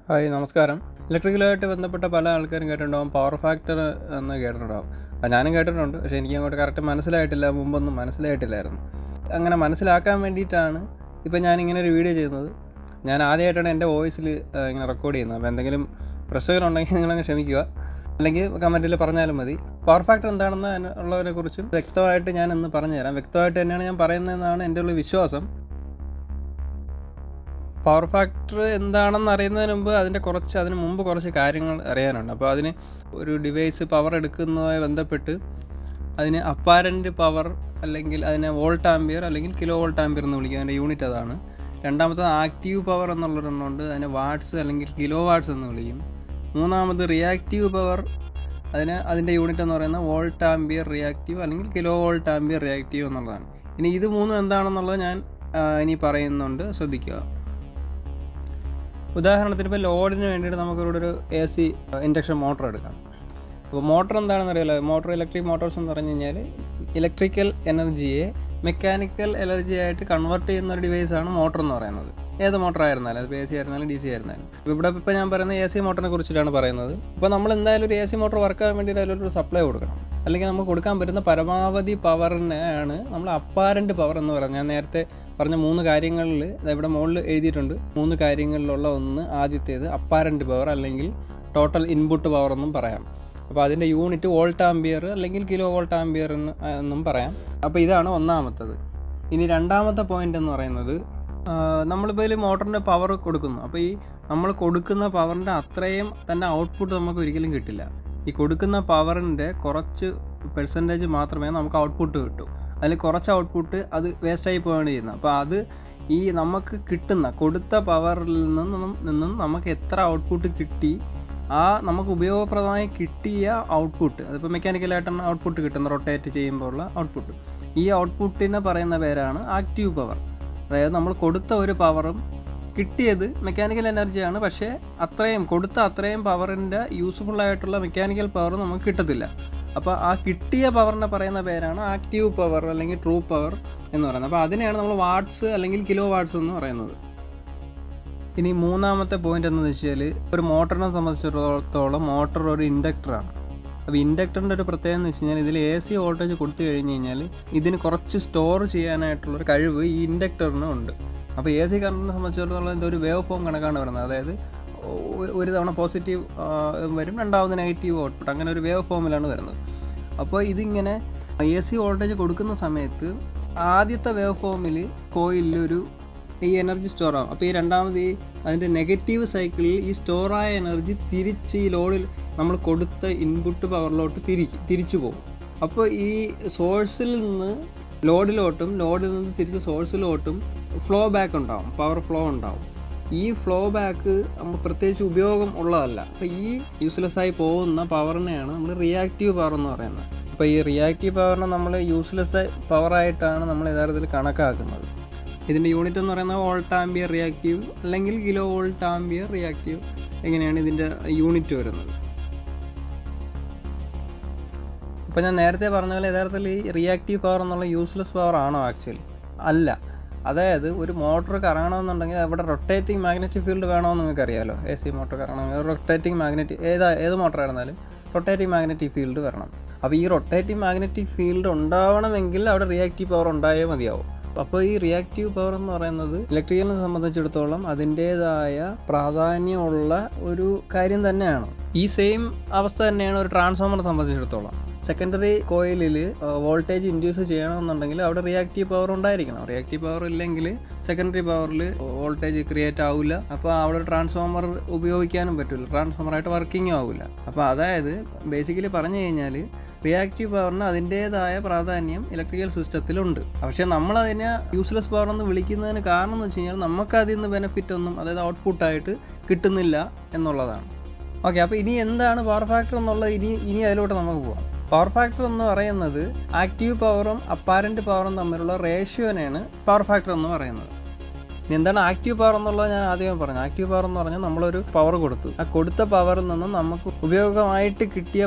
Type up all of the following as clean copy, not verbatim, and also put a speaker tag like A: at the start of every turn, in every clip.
A: Hi നമസ്കാരം. ഇലക്ട്രിക്കലുമായിട്ട് ബന്ധപ്പെട്ട പല ആൾക്കാരും കേട്ടിട്ടുണ്ടാകും, പവർ ഫാക്ടർ എന്ന് കേട്ടിട്ടുണ്ടാകും. അത് ഞാനും കേട്ടിട്ടുണ്ട്. പക്ഷേ എനിക്ക് അങ്ങോട്ട് കറക്റ്റ് മനസ്സിലായിട്ടില്ല, മുമ്പൊന്നും മനസ്സിലായിട്ടില്ലായിരുന്നു. അങ്ങനെ മനസ്സിലാക്കാൻ വേണ്ടിയിട്ടാണ് ഇപ്പോൾ ഞാനിങ്ങനെ ഒരു വീഡിയോ ചെയ്യുന്നത്. ഞാൻ ആദ്യമായിട്ടാണ് എൻ്റെ വോയിസിൽ ഇങ്ങനെ റെക്കോർഡ് ചെയ്യുന്നത്. അപ്പോൾ എന്തെങ്കിലും പ്രശ്നങ്ങളുണ്ടെങ്കിൽ നിങ്ങളങ്ങ് ക്ഷമിക്കുക, അല്ലെങ്കിൽ കമൻറ്റിൽ പറഞ്ഞാലും മതി. പവർ ഫാക്ടർ എന്താണെന്ന് ഉള്ളതിനെക്കുറിച്ചും വ്യക്തമായിട്ട് ഞാൻ ഇന്ന് പറഞ്ഞുതരാം. വ്യക്തമായിട്ട് തന്നെയാണ് ഞാൻ പറയുന്നതെന്നാണ് എൻ്റെ ഉള്ള വിശ്വാസം. പവർ ഫാക്ടർ എന്താണെന്ന് അറിയുന്നതിന് മുമ്പ് അതിന് മുമ്പ് കുറച്ച് കാര്യങ്ങൾ അറിയാനുണ്ട്. അപ്പോൾ അതിന് ഒരു ഡിവൈസ് പവർ എടുക്കുന്നതുമായി ബന്ധപ്പെട്ട് അതിന് അപ്പാരൻറ്റ് പവർ, അല്ലെങ്കിൽ അതിനെ വോൾട്ട് ആംപിയർ അല്ലെങ്കിൽ കിലോ വോൾട്ട് ആംപിയർ എന്ന് വിളിക്കുക. അതിൻ്റെ യൂണിറ്റ് അതാണ്. രണ്ടാമത്തത് ആക്റ്റീവ് പവർ എന്നുള്ളൊരെണ്ണമുണ്ട്, അതിനെ വാട്ട്സ് അല്ലെങ്കിൽ കിലോ വാട്ട്സ് എന്ന് വിളിക്കും. മൂന്നാമത് റിയാക്റ്റീവ് പവർ, അതിൻ്റെ യൂണിറ്റ് എന്ന് പറയുന്നത് വോൾട്ട് ആംപിയർ റിയാക്റ്റീവ് അല്ലെങ്കിൽ കിലോ വോൾട്ട് ആംപിയർ റിയാക്റ്റീവ് എന്നുള്ളതാണ്. ഇനി ഇത് മൂന്നും എന്താണെന്നുള്ളത് ഞാൻ ഇനി പറയുന്നുണ്ട്, ശ്രദ്ധിക്കുക. ഉദാഹരണത്തിന് ഇപ്പോൾ ലോഡിന് വേണ്ടിയിട്ട് നമുക്കിവിടെ ഒരു AC ഇൻഡക്ഷൻ മോട്ടർ എടുക്കാം. അപ്പോൾ മോട്ടർ എന്താണെന്ന് അറിയാലോ. ഇലക്ട്രിക് മോട്ടോർസ് എന്ന് പറഞ്ഞു കഴിഞ്ഞാൽ ഇലക്ട്രിക്കൽ എനർജിയെ മെക്കാനിക്കൽ എനർജി ആയിട്ട് കൺവേർട്ട് ചെയ്യുന്ന ഒരു ഡിവൈസാണ് മോട്ടർ എന്ന് പറയുന്നത്. ഏത് മോട്ടർ ആയിരുന്നാലും, അത് AC ആയിരുന്നാലും DC ആയിരുന്നാലും. ഇപ്പോൾ ഞാൻ പറയുന്നത് AC മോട്ടറിനെ കുറിച്ചിട്ടാണ് പറയുന്നത്. ഇപ്പോൾ നമ്മൾ എന്തായാലും ഒരു AC മോട്ടർ വർക്ക് ആകാൻ വേണ്ടിയിട്ട് അതിലൊരു സപ്ലൈ കൊടുക്കണം, അല്ലെങ്കിൽ നമുക്ക് കൊടുക്കാൻ പറ്റുന്ന പരമാവധി പവറിനെയാണ് നമ്മൾ അപ്പാരൻറ്റ് പവർ എന്ന് പറയുന്നത്. ഞാൻ നേരത്തെ പറഞ്ഞ 3 കാര്യങ്ങളിൽ ഇവിടെ മുകളിൽ എഴുതിയിട്ടുണ്ട്. 3 കാര്യങ്ങളിലുള്ള ആദ്യത്തേത് അപ്പാരൻറ്റ് പവർ അല്ലെങ്കിൽ ടോട്ടൽ ഇൻപുട്ട് പവർ എന്നും പറയാം. അപ്പോൾ അതിൻ്റെ യൂണിറ്റ് വോൾട്ട് ആംപിയർ അല്ലെങ്കിൽ കിലോ വോൾട്ട് ആംപിയർ എന്നും പറയാം. അപ്പോൾ ഇതാണ് ഒന്നാമത്തത്. ഇനി രണ്ടാമത്തെ പോയിൻ്റ് എന്ന് പറയുന്നത്, നമ്മളിപ്പോൾ ഇതിൽ മോട്ടറിൻ്റെ പവർ കൊടുക്കുന്നു. അപ്പോൾ ഈ നമ്മൾ കൊടുക്കുന്ന പവറിൻ്റെ അത്രയും തന്നെ ഔട്ട്പുട്ട് നമുക്ക് ഒരിക്കലും കിട്ടില്ല. ഈ കൊടുക്കുന്ന പവറിൻ്റെ കുറച്ച് പെർസെൻറ്റേജ് മാത്രമേ നമുക്ക് ഔട്ട്പുട്ട് കിട്ടൂ. അതിൽ കുറച്ച് ഔട്ട്പുട്ട് അത് വേസ്റ്റായി പോവുകയാണ് ചെയ്യുന്നത്. അപ്പോൾ അത് ഈ നമുക്ക് കിട്ടുന്ന കൊടുത്ത പവറിൽ നിന്നും നമുക്ക് എത്ര ഔട്ട്പുട്ട് കിട്ടി, നമുക്ക് ഉപയോഗപ്രദമായി കിട്ടിയ ഔട്ട്പുട്ട്, അതിപ്പോൾ മെക്കാനിക്കലായിട്ടാണ് ഔട്ട്പുട്ട് കിട്ടുന്നത്, റൊട്ടേറ്റ് ചെയ്യുമ്പോൾ ഉള്ള ഔട്ട്പുട്ട്. ഈ ഔട്ട്പുട്ടിനെ പറയുന്ന പേരാണ് ആക്റ്റീവ് പവർ. അതായത് നമ്മൾ കൊടുത്ത ഒരു പവറും കിട്ടിയത് മെക്കാനിക്കൽ എനർജിയാണ്, പക്ഷേ കൊടുത്ത അത്രയും പവറിൻ്റെ യൂസ്ഫുള്ളായിട്ടുള്ള മെക്കാനിക്കൽ പവർ നമുക്ക് കിട്ടത്തില്ല. അപ്പോൾ ആ കിട്ടിയ പവറിനെ പറയുന്ന പേരാണ് ആക്റ്റീവ് പവർ അല്ലെങ്കിൽ ട്രൂ പവർ എന്ന് പറയുന്നത്. അപ്പോൾ അതിനെയാണ് നമ്മൾ വാട്ട്സ് അല്ലെങ്കിൽ കിലോ വാട്ട്സ് എന്ന് പറയുന്നത്. ഇനി മൂന്നാമത്തെ പോയിൻ്റ് എന്ന് വെച്ചാൽ, ഒരു മോട്ടറിനെ സംബന്ധിച്ചിടത്തോളം മോട്ടർ ഒരു ഇൻഡക്ടറാണ്. അപ്പോൾ ഇൻഡക്ടറിൻ്റെ ഒരു പ്രത്യേകത എന്ന് വെച്ച് കഴിഞ്ഞാൽ, ഇതിൽ AC വോൾട്ടേജ് കൊടുത്തു കഴിഞ്ഞ് കഴിഞ്ഞാൽ ഇതിന് കുറച്ച് സ്റ്റോർ ചെയ്യാനായിട്ടുള്ളൊരു കഴിവ് ഈ ഇൻഡക്ടറിന് ഉണ്ട്. അപ്പോൾ AC കറണ്ടിനെ സംബന്ധിച്ചിടത്തോളം ഇതൊരു വേവ് ഫോം കണക്കാണ് വരുന്നത്. അതായത് ഒരു തവണ പോസിറ്റീവ് വരും, രണ്ടാമത് നെഗറ്റീവ് ഔട്ട്പുട്ട്, അങ്ങനെ ഒരു വേവ് ഫോമിലാണ് വരുന്നത്. അപ്പോൾ ഇതിങ്ങനെ AC വോൾട്ടേജ് കൊടുക്കുന്ന സമയത്ത് ആദ്യത്തെ വേവ് ഫോമിൽ കോയിലിൽ ഈ എനർജി സ്റ്റോർ ആകും. അപ്പോൾ ഈ രണ്ടാമത് അതിൻ്റെ നെഗറ്റീവ് സൈക്കിളിൽ ഈ സ്റ്റോറായ എനർജി തിരിച്ച് ഈ ലോഡിൽ നമ്മൾ കൊടുത്ത ഇൻപുട്ട് പവറിലോട്ട് തിരിച്ചു പോകും. അപ്പോൾ ഈ സോഴ്സിൽ നിന്ന് ലോഡിലോട്ടും ലോഡിൽ നിന്ന് തിരിച്ച് സോഴ്സിലോട്ടും ഫ്ലോ ബാക്ക് ഉണ്ടാവും, പവർ ഫ്ലോ ഉണ്ടാവും. ഈ ഫ്ലോ ബാക്ക് നമ്മൾ പ്രത്യേകിച്ച് ഉപയോഗം ഉള്ളതല്ല. അപ്പോൾ ഈ യൂസ്ലെസ്സായി പോകുന്ന പവറിനെയാണ് നമ്മൾ റിയാക്റ്റീവ് പവർ എന്ന് പറയുന്നത്. അപ്പോൾ ഈ റിയാക്റ്റീവ് പവറിനെ നമ്മൾ യൂസ്ലെസ് പവറായിട്ടാണ് നമ്മൾ യഥാർത്ഥത്തിൽ കണക്കാക്കുന്നത്. ഇതിൻ്റെ യൂണിറ്റ് എന്ന് പറയുന്നത് വോൾട്ട് ആംപിയർ റിയാക്റ്റീവ് അല്ലെങ്കിൽ കിലോ വോൾട്ട് ആംപിയർ റിയാക്റ്റീവ്, എങ്ങനെയാണ് ഇതിൻ്റെ യൂണിറ്റ് വരുന്നത്. അപ്പോൾ ഞാൻ നേരത്തെ പറഞ്ഞ പോലെ യഥാർത്ഥത്തിൽ ഈ റിയാക്റ്റീവ് പവർ എന്നുള്ള യൂസ്ലെസ് പവർ ആണോ? ആക്ച്വലി അല്ല. അതായത് ഒരു മോട്ടർ കറങ്ങണമെന്നുണ്ടെങ്കിൽ അവിടെ റൊട്ടേറ്റിംഗ് മാഗ്നറ്റിക് ഫീൽഡ് വേണമെന്ന് നിങ്ങൾക്കറിയാമല്ലോ. AC മോട്ടർ കറങ്ങണമെങ്കിൽ റൊട്ടേറ്റിംഗ് ഏത് മോട്ടർ ആയിരുന്നാലും റൊട്ടേറ്റിംഗ് മാഗ്നറ്റിക് ഫീൽഡ് വരണം. അപ്പോൾ ഈ റൊട്ടേറ്റിംഗ് മാഗ്നറ്റിക് ഫീൽഡ് ഉണ്ടാവണമെങ്കിൽ അവിടെ റിയാക്റ്റീവ് പവർ ഉണ്ടായേ മതിയാവും. അപ്പോൾ ഈ റിയാക്റ്റീവ് പവർ എന്ന് പറയുന്നത് ഇലക്ട്രിക്കലിനെ സംബന്ധിച്ചിടത്തോളം അതിൻ്റേതായ പ്രാധാന്യമുള്ള ഒരു കാര്യം തന്നെയാണ്. ഈ സെയിം അവസ്ഥ തന്നെയാണ് ഒരു ട്രാൻസ്ഫോമറിനെ സംബന്ധിച്ചിടത്തോളം. സെക്കൻഡറി കോയിലിൽ വോൾട്ടേജ് ഇൻഡ്യൂസ് ചെയ്യണമെന്നുണ്ടെങ്കിൽ അവിടെ റിയാക്റ്റീവ് പവർ ഉണ്ടായിരിക്കണം. റിയാക്റ്റീവ് പവർ ഇല്ലെങ്കിൽ സെക്കൻഡറി പവറിൽ വോൾട്ടേജ് ക്രിയേറ്റ് ആവില്ല. അപ്പോൾ അവിടെ ഒരു ട്രാൻസ്ഫോമർ ഉപയോഗിക്കാനും പറ്റില്ല, ട്രാൻസ്ഫോമറായിട്ട് വർക്കിങ്ങും ആവില്ല. അപ്പോൾ അതായത് ബേസിക്കലി പറഞ്ഞു കഴിഞ്ഞാൽ റിയാക്റ്റീവ് പവറിന് അതിൻ്റേതായ പ്രാധാന്യം ഇലക്ട്രിക്കൽ സിസ്റ്റത്തിലുണ്ട്. പക്ഷേ നമ്മളതിനെ യൂസ്ലെസ് പവർ എന്ന് വിളിക്കുന്നതിന് കാരണം എന്ന് വെച്ച് കഴിഞ്ഞാൽ നമുക്കതിൽ നിന്ന് ബെനിഫിറ്റ് ഒന്നും, അതായത് ഔട്ട്പുട്ടായിട്ട് കിട്ടുന്നില്ല എന്നുള്ളതാണ്. ഓക്കെ, അപ്പോൾ ഇനി എന്താണ് പവർ ഫാക്ടർ എന്നുള്ളത്, ഇനി അതിലോട്ട് നമുക്ക് പോകാം. പവർ ഫാക്ടർ എന്ന് പറയുന്നത് ആക്റ്റീവ് പവറും അപ്പാരൻറ്റ് പവറും തമ്മിലുള്ള റേഷ്യോനെയാണ് പവർ ഫാക്ടർ എന്ന് പറയുന്നത്. ഇനി എന്താണ് ആക്റ്റീവ് പവർ എന്നുള്ളത് ഞാൻ ആദ്യമേ പറഞ്ഞു. ആക്റ്റീവ് പവർ എന്ന് പറഞ്ഞാൽ നമ്മളൊരു പവർ കൊടുത്തു, ആ കൊടുത്ത പവറിൽ നിന്നും നമുക്ക് ഉപയോഗമായിട്ട് കിട്ടിയ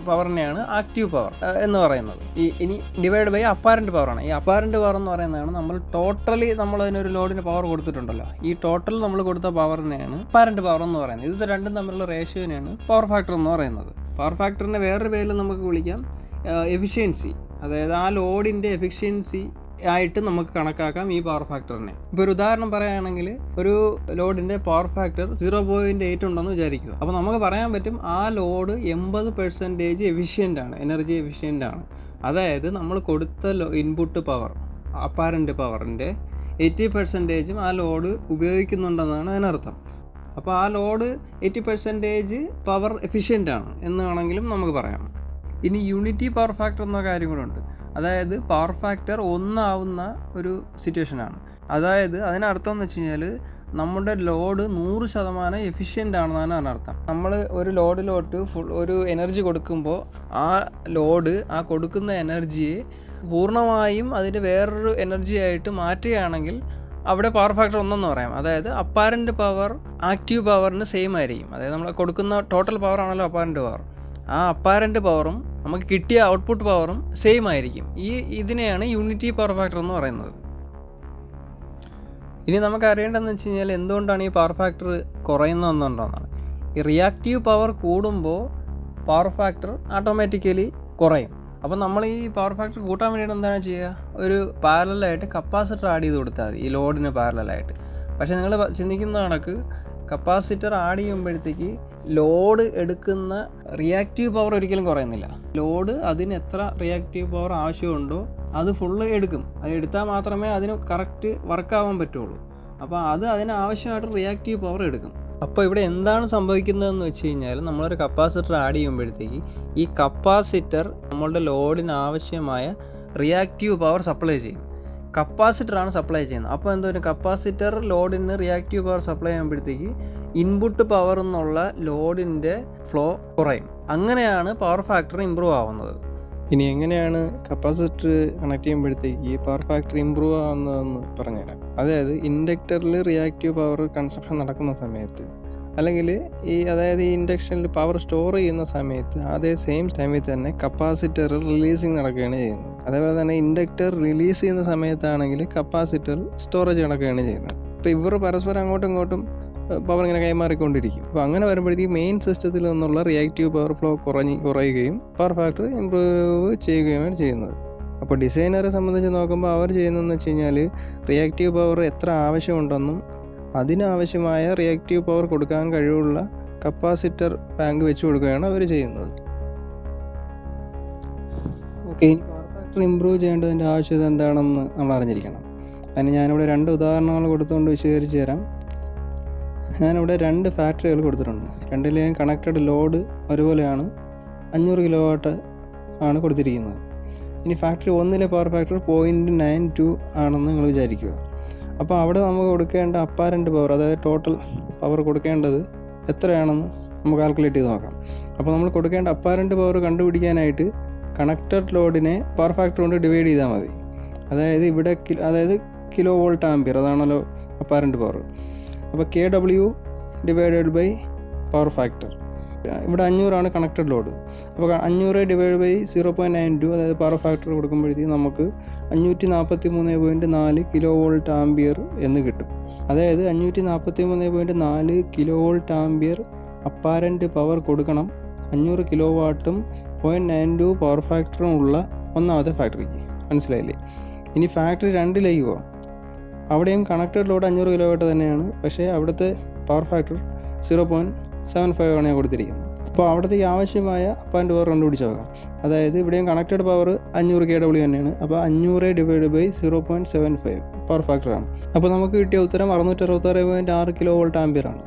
A: പവറിനെയാണ് ആക്റ്റീവ് പവർ എന്ന് പറയുന്നത്. ഇനി ഡിവൈഡ് ബൈ അപ്പാരൻറ്റ് പവറാണ്. ഈ അപ്പാരൻറ്റ് പവർ എന്ന് പറയുന്നതാണ് നമ്മൾ ടോട്ടലി നമ്മളതിനൊരു ലോഡിന് പവർ കൊടുത്തിട്ടുണ്ടല്ലോ, ഈ ടോട്ടൽ നമ്മൾ കൊടുത്ത പവറിനെയാണ് അപ്പാരൻറ്റ് പവർ എന്ന് പറയുന്നത്. ഇത് രണ്ടും തമ്മിലുള്ള റേഷ്യോനെയാണ് പവർ ഫാക്ടർ എന്ന് പറയുന്നത്. പവർ ഫാക്ടറിനെ വേറൊരു പേരിൽ നമുക്ക് വിളിക്കാം എഫിഷ്യൻസി. അതായത് ആ ലോഡിൻ്റെ എഫിഷ്യൻസി ആയിട്ട് നമുക്ക് കണക്കാക്കാം ഈ പവർ ഫാക്ടറിനെ. ഇപ്പോൾ ഒരു ഉദാഹരണം പറയുകയാണെങ്കിൽ ഒരു ലോഡിൻ്റെ പവർ ഫാക്ടർ 0.8 ഉണ്ടെന്ന് വിചാരിക്കുക. അപ്പോൾ നമുക്ക് പറയാൻ പറ്റും ആ ലോഡ് 80% എഫിഷ്യൻ്റ് ആണ്, എനർജി എഫിഷ്യൻ്റ് ആണ്. അതായത് നമ്മൾ കൊടുത്ത ഇൻപുട്ട് പവർ അപ്പാരൻറ്റ് പവറിൻ്റെ 80% ആ ലോഡ് ഉപയോഗിക്കുന്നുണ്ടെന്നാണ് അതിനർത്ഥം. അപ്പോൾ ആ ലോഡ് 80% പവർ എഫിഷ്യൻ്റ് ആണ് എന്ന് വേണമെങ്കിലും നമുക്ക് പറയാം. ഇനി യൂണിറ്റി പവർ ഫാക്ടർ എന്ന കാര്യം കൂടെ ഉണ്ട്. അതായത് പവർ ഫാക്ടർ 1 ആവുന്ന ഒരു സിറ്റുവേഷനാണ്. അതായത് അതിനർത്ഥം എന്ന് വെച്ച് കഴിഞ്ഞാൽ നമ്മുടെ ലോഡ് 100% എഫിഷ്യൻ്റ് ആണെന്നാണ് അതിനർത്ഥം. നമ്മൾ ഒരു ലോഡിലോട്ട് ഒരു എനർജി കൊടുക്കുമ്പോൾ ആ ലോഡ് ആ കൊടുക്കുന്ന എനർജിയെ പൂർണ്ണമായും അതിന് വേറൊരു എനർജി ആയിട്ട് മാറ്റുകയാണെങ്കിൽ അവിടെ പവർ ഫാക്ടർ 1 എന്ന് പറയാം. അതായത് അപ്പാരൻറ്റ് പവർ ആക്റ്റീവ് പവറിന് സെയിം ആയിരിക്കും. അതായത് നമ്മൾ കൊടുക്കുന്ന ടോട്ടൽ പവർ ആണല്ലോ അപ്പാരൻറ്റ് പവർ, ആ അപ്പാരൻറ്റ് പവറും നമുക്ക് കിട്ടിയ ഔട്ട്പുട്ട് പവറും സെയിം ആയിരിക്കും. ഇതിനെയാണ് യൂണിറ്റി പവർ ഫാക്ടർ എന്ന് പറയുന്നത്. ഇനി നമുക്ക് അറിയേണ്ടതെന്ന് വെച്ച് കഴിഞ്ഞാൽ എന്തുകൊണ്ടാണ് ഈ പവർ ഫാക്ടർ കുറയുന്നതെന്നുണ്ടെന്നാണ്. ഈ റിയാക്റ്റീവ് പവർ കൂടുമ്പോൾ പവർ ഫാക്ടർ ഓട്ടോമാറ്റിക്കലി കുറയും. അപ്പോൾ നമ്മൾ ഈ പവർ ഫാക്ടർ കൂട്ടാൻ വേണ്ടിയിട്ട് എന്താണ് ചെയ്യുക, ഒരു പാരലായിട്ട് കപ്പാസിറ്റർ ആഡ് ചെയ്ത് കൊടുത്താൽ മതി ഈ ലോഡിന് പാരലായിട്ട്. പക്ഷേ നിങ്ങൾ ചിന്തിക്കുന്ന കണക്ക് കപ്പാസിറ്റർ ആഡ് ചെയ്യുമ്പോഴത്തേക്ക് ലോഡ് എടുക്കുന്ന റിയാക്റ്റീവ് പവർ ഒരിക്കലും കുറയുന്നില്ല. ലോഡ് അതിന് എത്ര റിയാക്റ്റീവ് പവർ ആവശ്യമുണ്ടോ അത് ഫുള്ള് എടുക്കും. അത് എടുത്താൽ മാത്രമേ അതിന് കറക്റ്റ് വർക്കാവാൻ പറ്റുള്ളൂ. അപ്പോൾ അതിന് ആവശ്യമായിട്ട് റിയാക്റ്റീവ് പവർ എടുക്കും. അപ്പോൾ ഇവിടെ എന്താണ് സംഭവിക്കുന്നതെന്ന് വെച്ച് കഴിഞ്ഞാൽ നമ്മളൊരു കപ്പാസിറ്റർ ആഡ് ചെയ്യുമ്പോഴത്തേക്ക് ഈ കപ്പാസിറ്റർ നമ്മളുടെ ലോഡിന് ആവശ്യമായ റിയാക്റ്റീവ് പവർ സപ്ലൈ ചെയ്യും. കപ്പാസിറ്ററാണ് സപ്ലൈ ചെയ്യുന്നത്. അപ്പോൾ എന്തോരം കപ്പാസിറ്റർ ലോഡിന് റിയാക്റ്റീവ് പവർ സപ്ലൈ ചെയ്യുമ്പോഴത്തേക്ക് ഇൻപുട്ട് പവർ എന്നുള്ള ലോഡിൻ്റെ ഫ്ലോ കുറയും. അങ്ങനെയാണ് പവർ ഫാക്ടർ ഇമ്പ്രൂവ് ആവുന്നത്. ഇനി എങ്ങനെയാണ് കപ്പാസിറ്റർ കണക്ട് ചെയ്യുമ്പോഴത്തേക്ക് പവർ ഫാക്ടർ ഇമ്പ്രൂവ് ആവുന്നതെന്ന് പറഞ്ഞുതരാം. അതായത് ഇൻഡക്ടറിൽ റിയാക്റ്റീവ് പവർ കൺസപ്ഷൻ നടക്കുന്ന സമയത്ത്, അല്ലെങ്കിൽ അതായത് ഈ ഇൻഡക്ഷനിൽ പവർ സ്റ്റോർ ചെയ്യുന്ന സമയത്ത് അതേ സെയിം ടൈമിൽ തന്നെ കപ്പാസിറ്റർ റിലീസിങ് നടക്കുകയാണ് ചെയ്യുന്നത്. അതേപോലെ തന്നെ ഇൻഡക്ടർ റിലീസ് ചെയ്യുന്ന സമയത്താണെങ്കിൽ കപ്പാസിറ്റർ സ്റ്റോറേജ് നടക്കുകയാണ് ചെയ്യുന്നത്. അപ്പോൾ ഇവർ പരസ്പരം അങ്ങോട്ടും ഇങ്ങോട്ടും പവർ ഇങ്ങനെ കൈമാറിക്കൊണ്ടിരിക്കും. അപ്പോൾ അങ്ങനെ വരുമ്പോഴത്തേക്ക് മെയിൻ സിസ്റ്റത്തിൽ നിന്നുള്ള റിയാക്റ്റീവ് പവർ ഫ്ലോ കുറയുകയും പവർ ഫാക്ടർ ഇമ്പ്രൂവ് ചെയ്യുകയുമാണ് ചെയ്യുന്നത്. അപ്പോൾ ഡിസൈനറെ സംബന്ധിച്ച് നോക്കുമ്പോൾ അവർ ചെയ്യുന്നതെന്ന് വെച്ച് കഴിഞ്ഞാൽ റിയാക്റ്റീവ് പവർ എത്ര ആവശ്യമുണ്ടെന്നും അതിനാവശ്യമായ റിയാക്റ്റീവ് പവർ കൊടുക്കാൻ കഴിവുള്ള കപ്പാസിറ്റർ ബാങ്ക് വെച്ച് കൊടുക്കുകയാണ് അവർ ചെയ്യുന്നത്. ഓക്കെ, ഇനി പവർ ഫാക്ടർ ഇമ്പ്രൂവ് ചെയ്യേണ്ടതിൻ്റെ ആവശ്യകത എന്താണെന്ന് നമ്മൾ അറിഞ്ഞിരിക്കണം. അതിന് ഞാനിവിടെ 2 ഉദാഹരണങ്ങൾ കൊടുത്തുകൊണ്ട് വിശദീകരിച്ച് തരാം. ഞാനിവിടെ 2 ഫാക്ടറികൾ കൊടുത്തിട്ടുണ്ട്. രണ്ടിലെയും കണക്റ്റഡ് ലോഡ് ഒരുപോലെയാണ്, 500 കിലോവാട്ട് ആണ് കൊടുത്തിരിക്കുന്നത്. ഇനി ഫാക്ടറി 1 പവർ ഫാക്ടർ 0.92 ആണെന്ന് നിങ്ങൾ വിചാരിക്കുക. അപ്പോൾ അവിടെ നമുക്ക് കൊടുക്കേണ്ട അപ്പാരൻറ്റ് പവർ, അതായത് ടോട്ടൽ പവർ കൊടുക്കേണ്ടത് എത്രയാണെന്ന് നമുക്ക് കാൽക്കുലേറ്റ് ചെയ്ത് നോക്കാം. അപ്പോൾ നമ്മൾ കൊടുക്കേണ്ട അപ്പാരൻറ്റ് പവർ കണ്ടുപിടിക്കാനായിട്ട് കണക്റ്റഡ് ലോഡിനെ പവർ ഫാക്ടർ കൊണ്ട് ഡിവൈഡ് ചെയ്താൽ മതി. അതായത് ഇവിടെ കിലോ വോൾട്ട് ആംപിയർ, അതാണല്ലോ അപ്പാരൻറ്റ് പവർ. അപ്പോൾ KW divided by power factor. ഇവിടെ 500 കണക്റ്റഡ് ലോഡ്. അപ്പോൾ 500 ഡിവൈഡ് ബൈ 0.92, അതായത് പവർ ഫാക്ടർ കൊടുക്കുമ്പോഴത്തേക്കും നമുക്ക് 543.4 കിലോ വോൾട്ട് ആംപിയർ എന്ന് കിട്ടും. അതായത് 543.4 kilo volt ampere apparent power കൊടുക്കണം 500 കിലോ വാട്ടും 0.92 പവർ ഫാക്ടറും ഉള്ള ഒന്നാമത്തെ ഫാക്ടറിക്ക്. മനസ്സിലായില്ലേ? ഇനി ഫാക്ടറി 2ലേക്ക് പോകാം. അവിടെയും കണക്റ്റഡ് ലോഡ് 500 കിലോ വാട്ട് തന്നെയാണ്, പക്ഷേ അവിടുത്തെ പവർ ഫാക്ടർ 0.75 ആണ് കൊടുത്തിരിക്കുന്നത്. അപ്പോൾ അവിടത്തേക്ക് ആവശ്യമായ അപ്പാരൻറ്റ് പവർ കണ്ടുപിടിച്ച് നോക്കാം. അതായത് ഇവിടെയും കണക്റ്റഡ് പവർ 500 KW തന്നെയാണ്. അപ്പോൾ 500 ഡിവൈഡ് ബൈ 0.75 പവർ ഫാക്ടറാണ്. അപ്പോൾ നമുക്ക് കിട്ടിയ ഉത്തരം 666.6 കിലോ വോൾട്ട് ആംപിയർ ആണ്.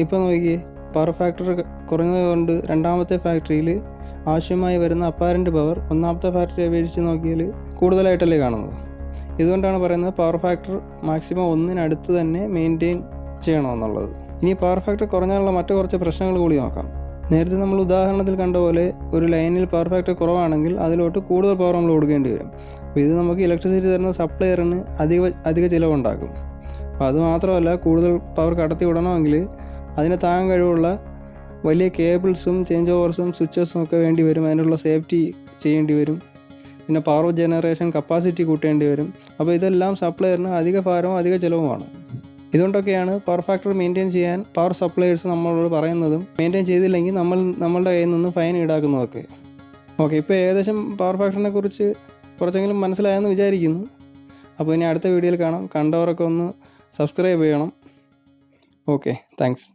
A: ഇപ്പോൾ നോക്കിയേ, പവർ ഫാക്ടർ കുറഞ്ഞതുകൊണ്ട് രണ്ടാമത്തെ ഫാക്ടറിയിൽ ആവശ്യമായി വരുന്ന അപ്പാരൻറ്റ് പവർ ഒന്നാമത്തെ ഫാക്ടറിയെ അപേക്ഷിച്ച് നോക്കിയാൽ കൂടുതലായിട്ടല്ലേ കാണുന്നത്. ഇതുകൊണ്ടാണ് പറയുന്നത് പവർ ഫാക്ടർ മാക്സിമം 1 തന്നെ മെയിൻറ്റെയിൻ ചെയ്യണമെന്നുള്ളത്. ഇനി പവർ ഫാക്ടർ കുറഞ്ഞാലുള്ള മറ്റു കുറച്ച് പ്രശ്നങ്ങൾ കൂടി നോക്കാം. നേരത്തെ നമ്മൾ ഉദാഹരണത്തിൽ കണ്ട പോലെ ഒരു ലൈനിൽ പവർ ഫാക്ടർ കുറവാണെങ്കിൽ അതിലോട്ട് കൂടുതൽ പവർ നമ്മൾ കൊടുക്കേണ്ടി വരും. അപ്പോൾ ഇത് നമുക്ക് ഇലക്ട്രിസിറ്റി തരുന്ന സപ്ലയറിന് അധിക ചിലവുണ്ടാക്കും. അപ്പോൾ അതുമാത്രമല്ല, കൂടുതൽ പവർ കടത്തി വിടണമെങ്കിൽ അതിന് താങ്ങാൻ കഴിവുള്ള വലിയ കേബിൾസും ചേഞ്ച് ഓവേഴ്സും സ്വിച്ചസും ഒക്കെ വേണ്ടി വരും. അതിനുള്ള സേഫ്റ്റി ചെയ്യേണ്ടി വരും. പിന്നെ പവർ ജനറേഷൻ കപ്പാസിറ്റി കൂട്ടേണ്ടി വരും. അപ്പോൾ ഇതെല്ലാം സപ്ലയറിന് അധിക ഭാരവും അധിക ചിലവുമാണ്. ഇതുകൊണ്ടൊക്കെയാണ് പവർ ഫാക്ടർ മെയിൻറ്റെയിൻ ചെയ്യാൻ പവർ സപ്ലയേഴ്സ് നമ്മളോട് പറയുന്നതും മെയിൻറ്റെയിൻ ചെയ്തില്ലെങ്കിൽ നമ്മളുടെ കയ്യിൽ നിന്ന് ഫൈൻ ഈടാക്കുന്നതൊക്കെ. ഓക്കെ, ഇപ്പോൾ ഏകദേശം പവർ ഫാക്ടറിനെ കുറിച്ച് കുറച്ചെങ്കിലും മനസ്സിലായെന്ന് വിചാരിക്കുന്നു. അപ്പോൾ ഇനി അടുത്ത വീഡിയോയിൽ കാണാം. കണ്ടവരൊക്കെ ഒന്ന് സബ്സ്ക്രൈബ് ചെയ്യണം. Okay, thanks.